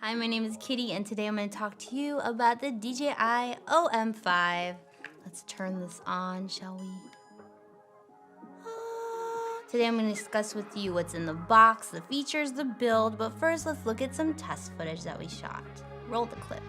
Hi, my name is Kitty, and today I'm going to talk to you about the DJI OM5. Let's turn this on, shall we? Today I'm going to discuss with you what's in the box, the features, the build, but first let's look at some test footage that we shot. Roll the clip.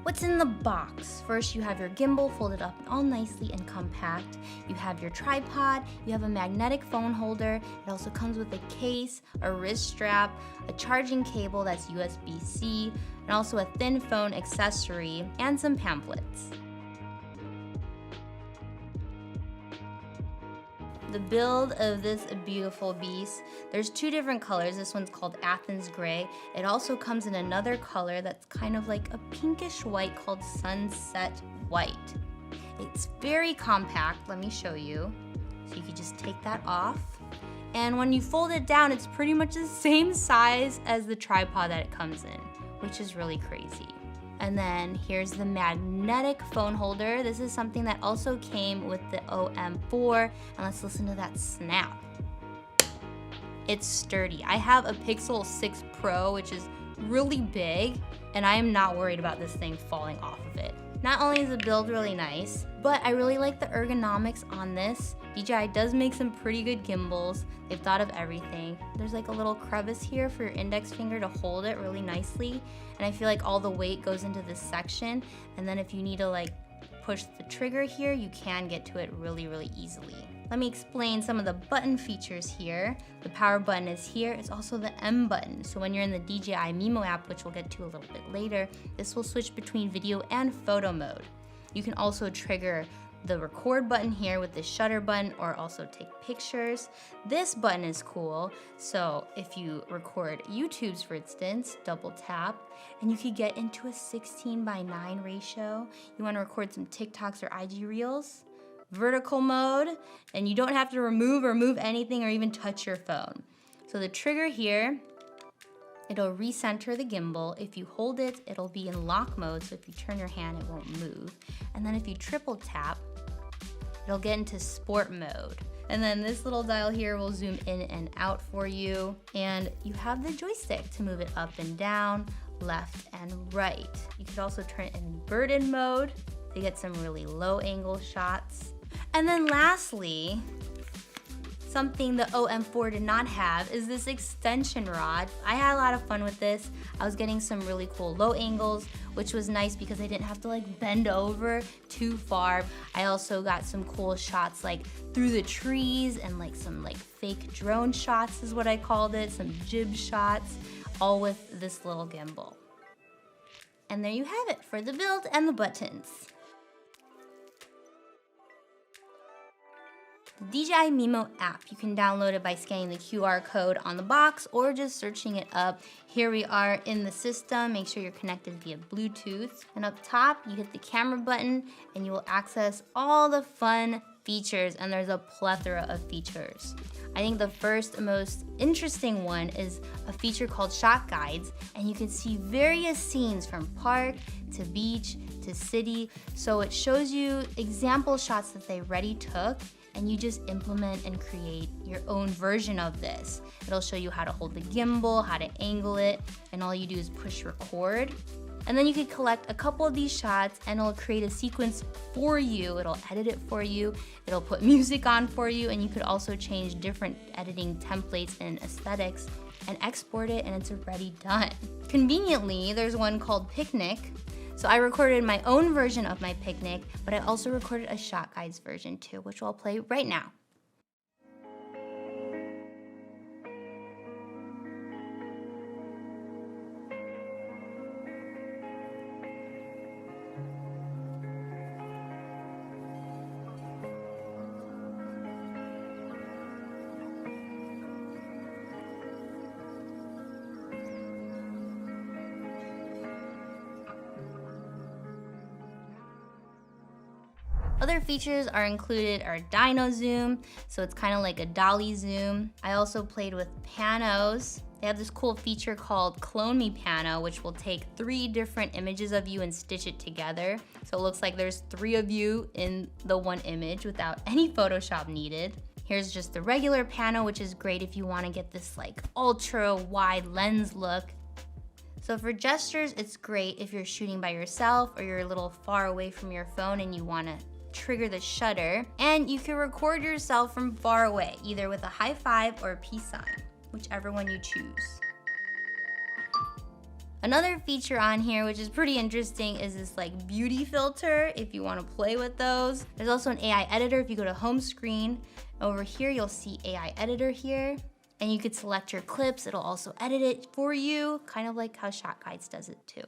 What's in the box? First, you have your gimbal folded up all nicely and compact. You have your tripod, you have a magnetic phone holder. It also comes with a case, a wrist strap, a charging cable that's USB-C, and also a thin phone accessory, and some pamphlets. The build of this beautiful beast, there's two different colors. This one's called Athens Gray. It also comes in another color that's kind of like a pinkish white called Sunset White. It's very compact, let me show you. So you can just take that off. And when you fold it down, it's pretty much the same size as the tripod that it comes in, which is really crazy. And then here's the magnetic phone holder. This is something that also came with the OM4, and let's listen to that snap. It's sturdy. I have a Pixel 6 Pro, which is really big, and I am not worried about this thing falling off of it. Not only is the build really nice, but I really like the ergonomics on this. DJI does make some pretty good gimbals. They've thought of everything. There's like a little crevice here for your index finger to hold it really nicely. And I feel like all the weight goes into this section. And then if you need to like push the trigger here, you can get to it really easily. Let me explain some of the button features here. The power button is here. It's also the M button. So when you're in the DJI Mimo app, which we'll get to a little bit later, this will switch between video and photo mode. You can also trigger the record button here with the shutter button, or also take pictures. This button is cool. So if you record YouTube's, for instance, double tap, and you could get into a 16:9 ratio. You want to record some TikToks or IG Reels? Vertical mode, and you don't have to remove or move anything or even touch your phone. So the trigger here, it'll recenter the gimbal. If you hold it, it'll be in lock mode, so if you turn your hand, it won't move. And then if you triple tap, it'll get into sport mode. And then this little dial here will zoom in and out for you. And you have the joystick to move it up and down, left and right. You could also turn it in inverted mode to get some really low angle shots. And then lastly, something the OM4 did not have is this extension rod. I had a lot of fun with this. I was getting some really cool low angles, which was nice because I didn't have to like bend over too far. I also got some cool shots like through the trees and like some like fake drone shots is what I called it, some jib shots, all with this little gimbal. And there you have it for the build and the buttons. The DJI Mimo app, you can download it by scanning the QR code on the box or just searching it up. Here we are in the system. Make sure you're connected via Bluetooth. And up top, you hit the camera button and you will access all the fun features, and there's a plethora of features. I think the first most interesting one is a feature called Shot Guides, and you can see various scenes from park to beach to city. So it shows you example shots that they already took, and you just implement and create your own version of this. It'll show you how to hold the gimbal, how to angle it, and all you do is push record. And then you can collect a couple of these shots and it'll create a sequence for you. It'll edit it for you. It'll put music on for you, and you could also change different editing templates and aesthetics and export it, and it's already done. Conveniently, there's one called Picnic. So I recorded my own version of my picnic, but I also recorded a Shot Guides version too, which I'll play right now. Other features are included are dyno zoom, so it's kind of like a dolly zoom. I also played with panos. They have this cool feature called Clone Me Pano, which will take 3 different images of you and stitch it together. So it looks like there's 3 of you in the one image without any Photoshop needed. Here's just the regular pano, which is great if you want to get this like ultra wide lens look. So for gestures, it's great if you're shooting by yourself or you're a little far away from your phone and you want to trigger the shutter. And you can record yourself from far away, either with a high five or a peace sign, whichever one you choose. Another feature on here, which is pretty interesting, is this like beauty filter if you want to play with those. There's also an AI editor. If you go to home screen, over here you'll see AI editor here. And you could select your clips. It'll also edit it for you, kind of like how Shot Guides does it too.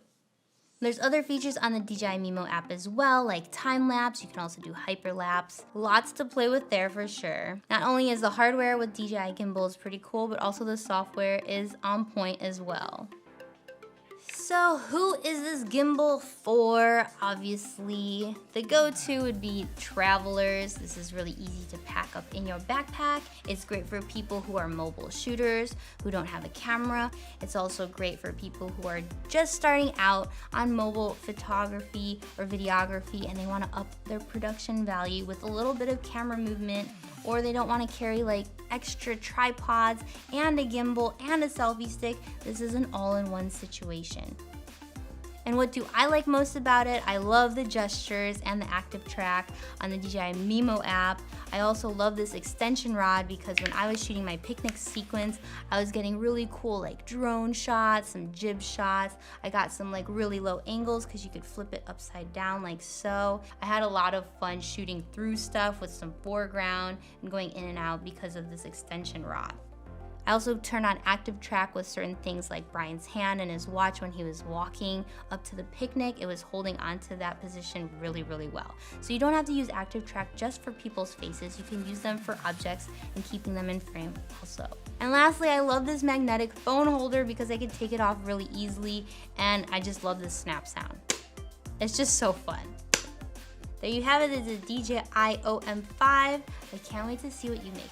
There's other features on the DJI Mimo app as well, like time lapse. You can also do hyperlapse. Lots to play with there for sure. Not only is the hardware with DJI Gimbals pretty cool, but also the software is on point as well. So who is this gimbal for? Obviously, the go-to would be travelers. This is really easy to pack up in your backpack. It's great for people who are mobile shooters, who don't have a camera. It's also great for people who are just starting out on mobile photography or videography and they want to up their production value with a little bit of camera movement, or they don't want to carry like extra tripods and a gimbal and a selfie stick. This is an all-in-one situation. And what do I like most about it? I love the gestures and the active track on the DJI Mimo app. I also love this extension rod because when I was shooting my picnic sequence, I was getting really cool like drone shots, some jib shots. I got some like really low angles because you could flip it upside down like so. I had a lot of fun shooting through stuff with some foreground and going in and out because of this extension rod. I also turned on active track with certain things like Brian's hand and his watch when he was walking up to the picnic. It was holding onto that position really, really well. So you don't have to use active track just for people's faces. You can use them for objects and keeping them in frame also. And lastly, I love this magnetic phone holder because I can take it off really easily, and I just love the snap sound. It's just so fun. There you have it. It's a DJI OM5. I can't wait to see what you make.